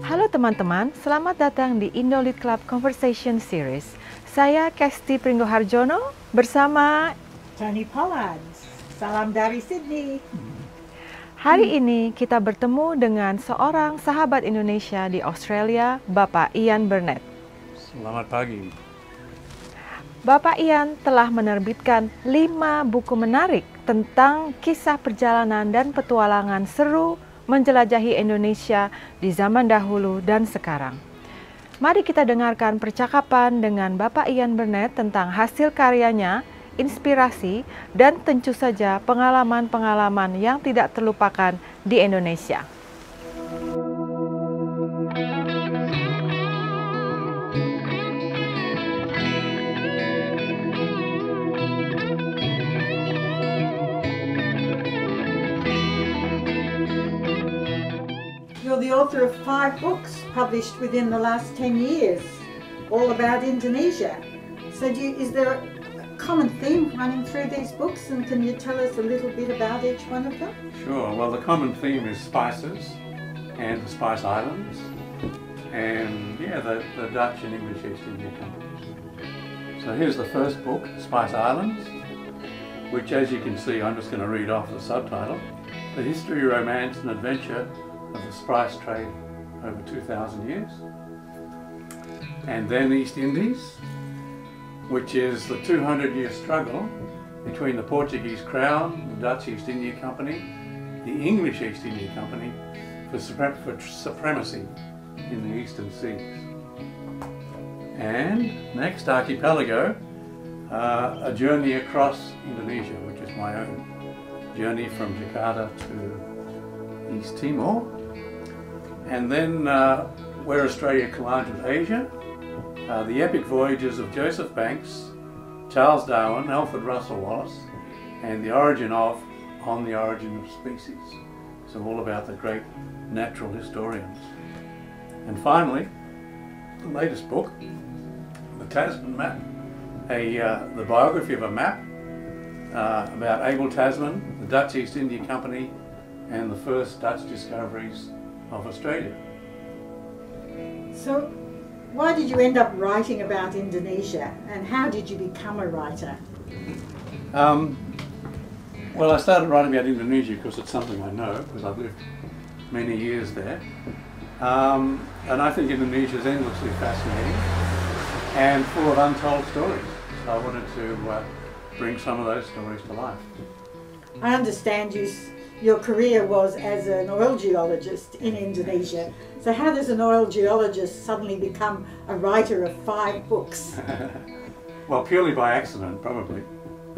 Halo teman-teman, selamat datang di Indo Lit Club Conversation Series. Saya Kesti Pringgoharjono bersama Tony Pollard. Salam dari Sydney. Hari ini kita bertemu dengan seorang sahabat Indonesia di Australia, Bapak Ian Burnet. Selamat pagi. Bapak Ian telah menerbitkan 5 buku menarik tentang kisah perjalanan dan petualangan seru menjelajahi Indonesia di zaman dahulu dan sekarang. Mari kita dengarkan percakapan dengan Bapak Ian Burnet tentang hasil karyanya, inspirasi, dan tentu saja pengalaman-pengalaman yang tidak terlupakan di Indonesia. You're the author of 5 books published within the last 10 years, all about Indonesia. So is there a common theme running through these books, and can you tell us a little bit about each one of them? Sure. Well, the common theme is spices and the Spice Islands, and the Dutch and English East India Companies. So here's the first book, Spice Islands, which, as you can see, I'm just going to read off the subtitle: The History, Romance and Adventure of the Spice Trade over 2,000 years. And then East Indies, which is the 200-year struggle between the Portuguese Crown, the Dutch East India Company, the English East India Company for supremacy in the Eastern Seas. And next, Archipelago, a journey across Indonesia, which is my own journey from Jakarta to East Timor. And then Where Australia Collided with Asia, the epic voyages of Joseph Banks, Charles Darwin, Alfred Russel Wallace, and the origin of On the Origin of Species. So all about the great natural historians. And finally, the latest book, the Tasman Map, the biography of a map about Abel Tasman, the Dutch East India Company, and the first Dutch discoveries of Australia. So why did you end up writing about Indonesia, and how did you become a writer? Well, I started writing about Indonesia because it's something I know, because I've lived many years there. And I think Indonesia is endlessly fascinating and full of untold stories. So I wanted to bring some of those stories to life. I understand your career was as an oil geologist in Indonesia. So how does an oil geologist suddenly become a writer of 5 books? Well, purely by accident, probably.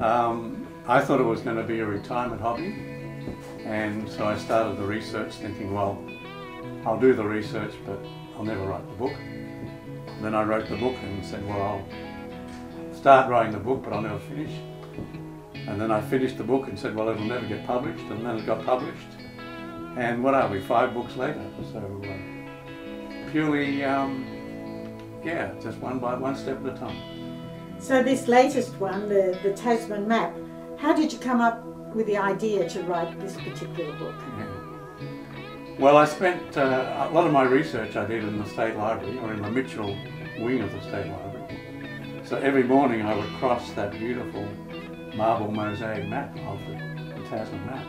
I thought it was going to be a retirement hobby, and so I started the research thinking, well, I'll do the research, but I'll never write the book. Then I wrote the book and said, well, I'll start writing the book, but I'll never finish. And then I finished the book and said, well, it'll never get published, and then it got published. And what are we, 5 books later? So purely, just one step at a time. So this latest one, the Tasman Map, how did you come up with the idea to write this particular book? Well, I spent a lot of my research I did in the State Library, or in the Mitchell wing of the State Library. So every morning I would cross that beautiful marble mosaic map of the Tasman Map.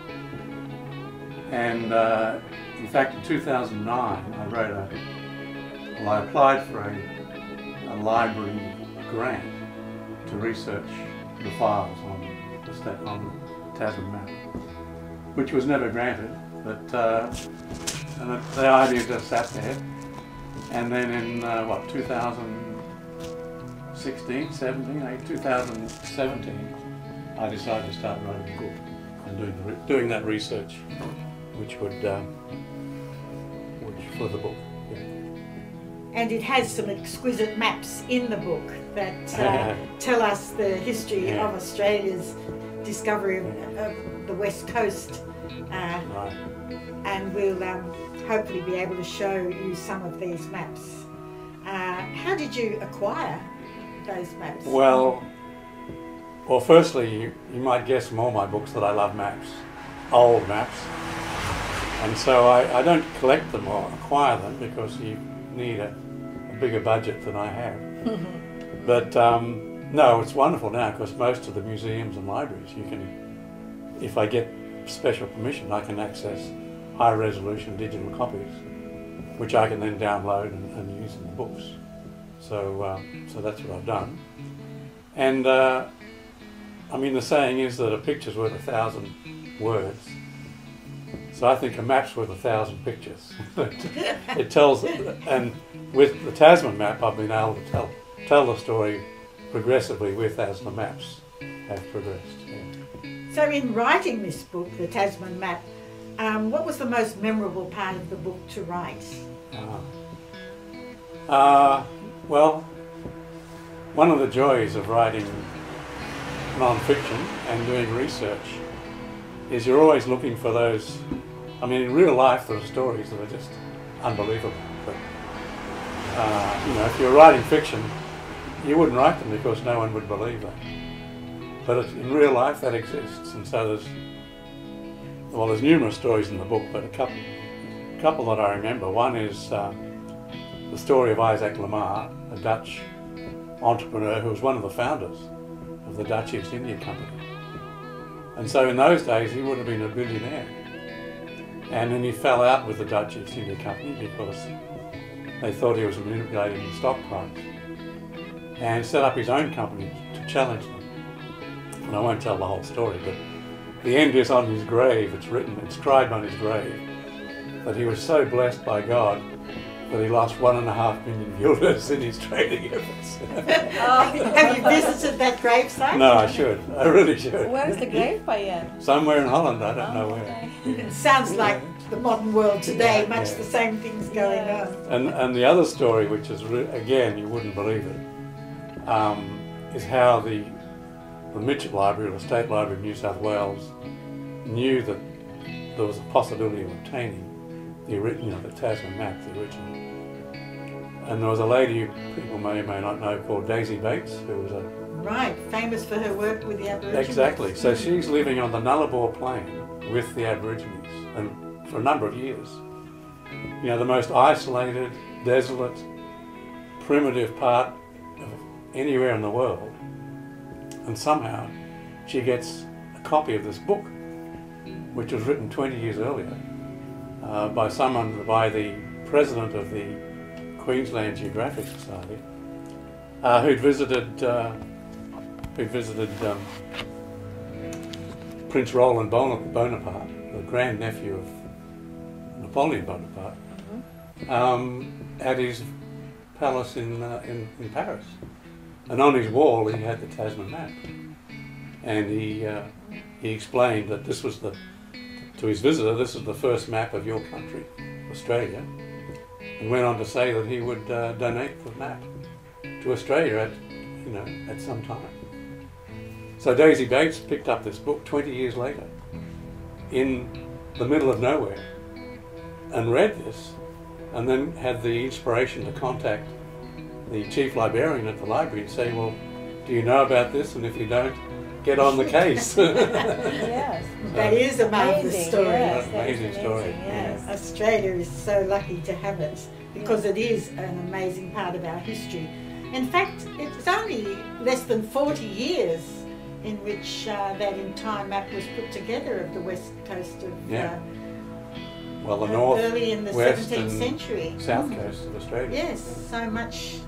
And in fact, in 2009, I applied for a library grant to research the files on the Tasman Map, which was never granted, but and the idea just sat there. And then in 2016, 2017, I decided to start writing a book and doing that research, which for the book. Yeah. And it has some exquisite maps in the book that tell us the history of Australia's discovery of the West Coast. Right. And we'll hopefully be able to show you some of these maps. How did you acquire those maps? Well, firstly, you might guess from all my books that I love maps. old maps. And so I don't collect them or acquire them because you need a bigger budget than I have. But no, it's wonderful now because most of the museums and libraries, you can, if I get special permission, I can access high resolution digital copies, which I can then download and use in the books. So, so that's what I've done. And I mean, the saying is that a picture's worth 1,000 words. So I think a map's worth 1,000 pictures. It tells, and with the Tasman map, I've been able to tell the story progressively with as the maps have progressed. Yeah. So in writing this book, the Tasman Map, what was the most memorable part of the book to write? Well, one of the joys of writing non-fiction and doing research is you're always looking for those. I mean, in real life there are stories that are just unbelievable, but you know, if you're writing fiction, you wouldn't write them because no one would believe them. But in real life that exists, and so there's numerous stories in the book, but a couple that I remember. One is the story of Isaac Lamar, a Dutch entrepreneur who was one of the founders of the Dutch East India Company. And so in those days he would have been a billionaire. And then he fell out with the Dutch East India Company because they thought he was manipulating the stock price, and set up his own company to challenge them. And I won't tell the whole story, but the end is on his grave. It's written, inscribed on his grave, that he was so blessed by God that he lost 1.5 million guilders in his trading efforts. Have you visited that gravesite? No, I should. I really should. Where's the grave by Ian? Somewhere in Holland, I don't know where. It sounds like the modern world today, much the same things going on. And the other story, which is, again, you wouldn't believe it, is how the Mitchell Library, or the State Library of New South Wales, knew that there was a possibility of obtaining the original, the Tasman Map, the original. And there was a lady who people may or may not know called Daisy Bates, who was a... Right, famous for her work with the Aborigines. Exactly. So she's living on the Nullarbor Plain with the Aborigines, and for a number of years. You know, the most isolated, desolate, primitive part of anywhere in the world. And somehow she gets a copy of this book, which was written 20 years earlier by the president of the Queensland Geographic Society, who'd visited Prince Roland Bonaparte, the grandnephew of Napoleon Bonaparte, at his palace in Paris. And on his wall he had the Tasman Map, and he explained that this was to his visitor, this is the first map of your country, Australia, and went on to say that he would donate the map to Australia at some time. So Daisy Bates picked up this book 20 years later in the middle of nowhere and read this, and then had the inspiration to contact the chief librarian at the library and say, well, do you know about this? And if you don't, get on the case. Yes. That is a marvellous story. Yes, amazing story. Yes. Australia is so lucky to have it because it is an amazing part of our history. In fact, it's only less than 40 years in which that entire map was put together of the west coast of well, the north, early in the west 17th and century. South coast of Australia. Yes, so much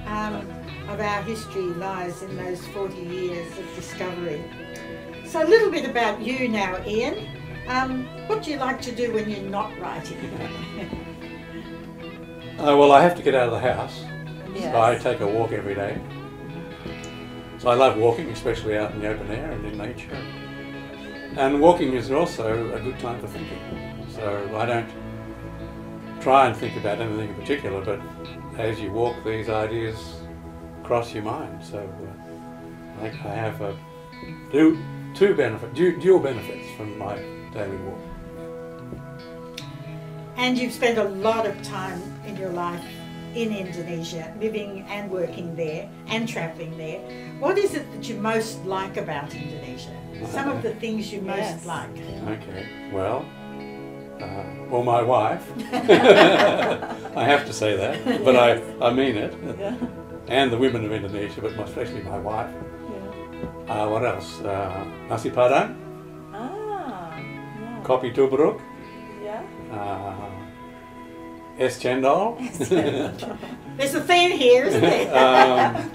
of our history lies in those 40 years of discovery. So a little bit about you now, Ian. What do you like to do when you're not writing? Well, I have to get out of the house. Yes. So I take a walk every day. So I love walking, especially out in the open air and in nature. And walking is also a good time for thinking. So I don't try and think about anything in particular, but as you walk, these ideas cross your mind. So I think I have dual benefits from my daily walk. And you've spent a lot of time in your life in Indonesia, living and working there and travelling there. What is it that you most like about Indonesia? Some of the things you most like. Okay, well, my wife. I have to say that, but I mean it. Yeah. And the women of Indonesia, but especially my wife. Yeah. What else? Nasi padang, Yeah. kopi tubruk, Yeah. es cendol. There's a theme here, isn't there?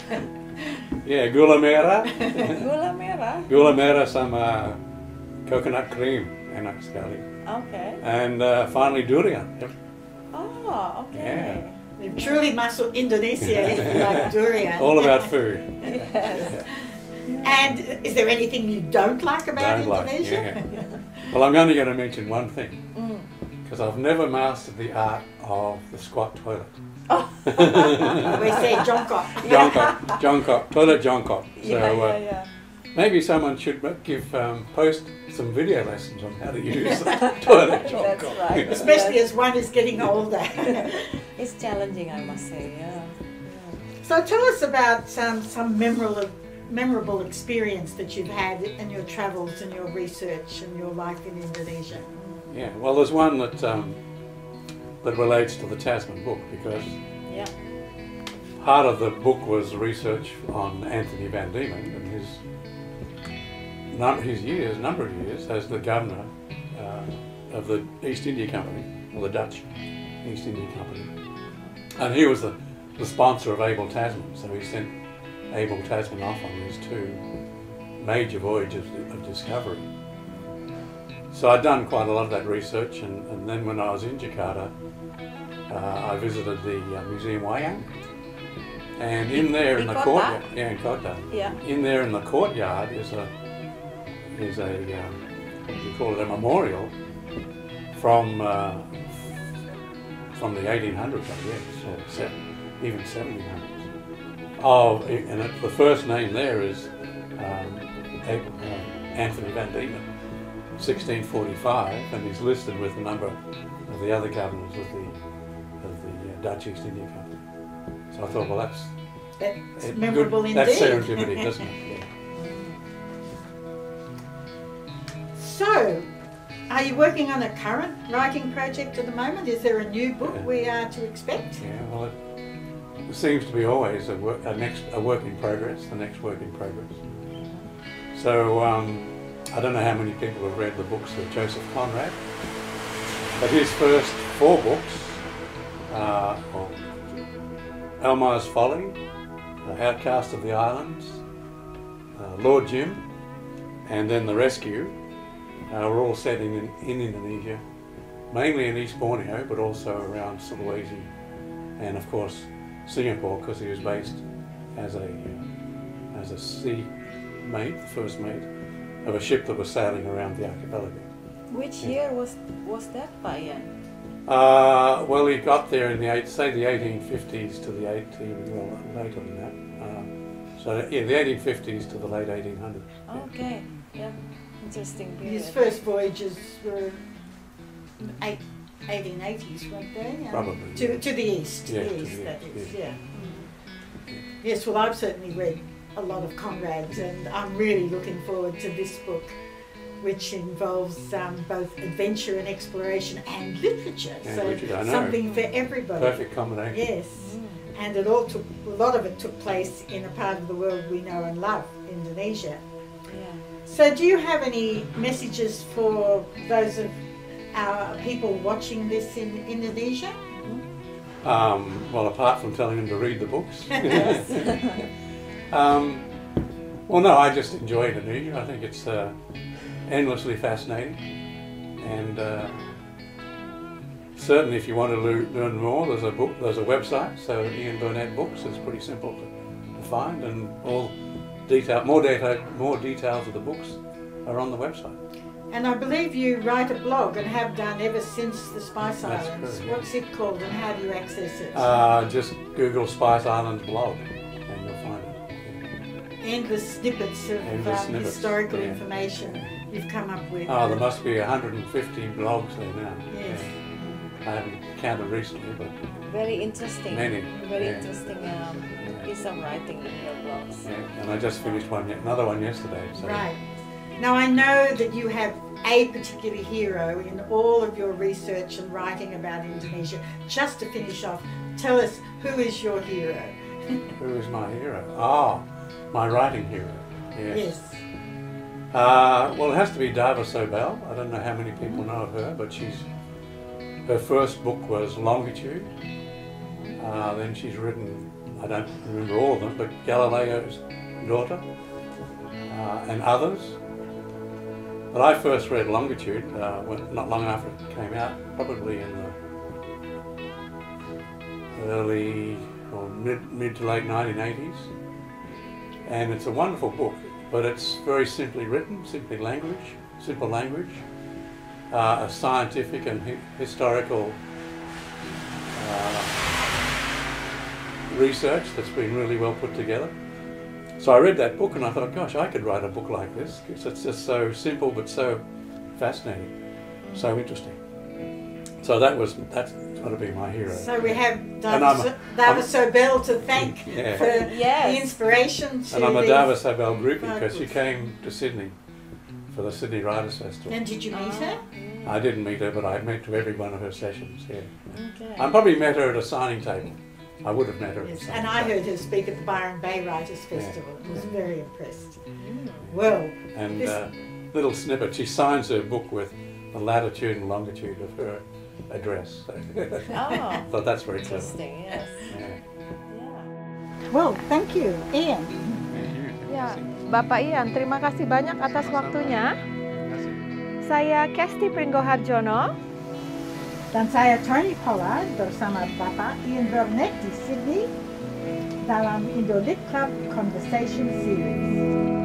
Yeah, gula merah. Gula merah. Gula merah sama coconut cream, enak sekali. Okay. And finally durian. Yep. Oh, okay. They've truly muscled Indonesia if you like durian. All about food. Yes. And is there anything you don't like about Don't like, Indonesia? yeah. Well, I'm only going to mention one thing, Mm. because I've never mastered the art of the squat toilet. We say jongkok. Jongkok, toilet jongkok. So Yeah. maybe someone should post some video lessons on how to use the toilet That's jongkok. right. Especially Yes. as one is getting older. It's challenging, I must say. Yeah. So tell us about some memorable experience that you've had in your travels and your research and your life in Indonesia. Yeah, well, there's one that relates to the Tasman book, because Yeah. part of the book was research on Anthony Van Diemen and his number of years as the governor of the East India Company, or the Dutch East India Company. And he was the sponsor of Abel Tasman, so he sent Abel Tasman off on these two major voyages of discovery. So I'd done quite a lot of that research, and then when I was in Jakarta, I visited the Museum Wayang, and in there in the Kota? courtyard, in Kota, Yeah. in there in the courtyard is a what do you call it, a memorial from the 1800s, I guess, or even 1700s. And the first name there is Anthony Van Diemen, 1645, and he's listed with a number of the other governors of the Dutch East India Company. So I thought, well, that's memorable good. indeed. That's serendipity, doesn't it? Yeah. So, are you working on a current writing project at the moment? Is there a new book we are to expect? Yeah, well, it seems to be always a work in progress, the next work in progress. So, I don't know how many people have read the books of Joseph Conrad, but his first 4 books are Elmar's Folly, Outcast of the Islands, Lord Jim, and then The Rescue, were all set in Indonesia, mainly in East Borneo, but also around Sulawesi, and of course Singapore, because he was based as a sea mate, the first mate of a ship that was sailing around the archipelago. Which year was that by Ian? Well, he got there in the 1850s to the later than that. The 1850s to the late 1800s. Okay. Yeah. Interesting period. His first voyages were 1880s, weren't they? Probably. To the east. Yeah, the to east, the that east, is, yeah. yeah. Yes, well, I've certainly read a lot of Conrad's, and I'm really looking forward to this book, which involves both adventure and exploration and literature. And so literature, I know. something for everybody. Perfect combination. Yes. And a lot of it took place in a part of the world we know and love, Indonesia. Yeah. So do you have any messages for those of our people watching this in Indonesia? Well, apart from telling them to read the books. Well, no, I just enjoy Indonesia. I think it's endlessly fascinating, and certainly if you want to learn more, there's a website. So Ian Burnet Books is pretty simple to find, and more details of the books are on the website. And I believe you write a blog and have done ever since the Spice That's Islands. true, yeah. What's it called and how do you access it? Just Google Spice Islands blog, and you'll find it. Yeah. Endless snippets of Endless snippets, historical yeah. information you've come up with. Oh, there must be 150 blogs there now. Yes. I haven't counted recently, but Very interesting. many. Very yeah. interesting piece of writing in your blogs. Yeah. And I just finished another one yesterday. So. Right. Now I know that you have a particular hero in all of your research and writing about Indonesia. Just to finish off, tell us, who is your hero? Who is my hero? Ah, my writing hero. Yes. Yes. Well, it has to be Dava Sobel. I don't know how many people know of her, but her first book was Longitude. Then she's written, I don't remember all of them, but Galileo's Daughter and others. But I first read Longitude not long after it came out, probably in the early or mid to late 1980s. And it's a wonderful book, but it's very simply written, simple language, a scientific and historical research that's been really well put together. So I read that book and I thought, gosh, I could write a book like this, because it's just so simple but so fascinating, so interesting. So that's got to be my hero. So we have I'm Dava Sobel to thank Yeah. for Yes. the inspiration to And I'm a these- Dava Sobel groupie because she books. came to Sydney for the Sydney Writers' Festival. And did you meet her? I didn't meet her, but I met to every one of her sessions, yeah. Okay. I probably met her at a signing table. I would have met her at a Yes. signing And I table. heard her speak at the Byron Bay Writers' Festival. I was very impressed. Well, And this- little snippet, she signs her book with the latitude and longitude of her address. So Oh, thought that's very clever. interesting. Yes. Yeah. Yeah. well, thank you, Ian. Ya, Bapak Ian, terima kasih banyak atas waktunya. Saya Kesti Pringgoharjono. Dan saya Tony Pollard bersama Bapak Ian Burnet di Sydney dalam Indo Lit Club Conversation Series.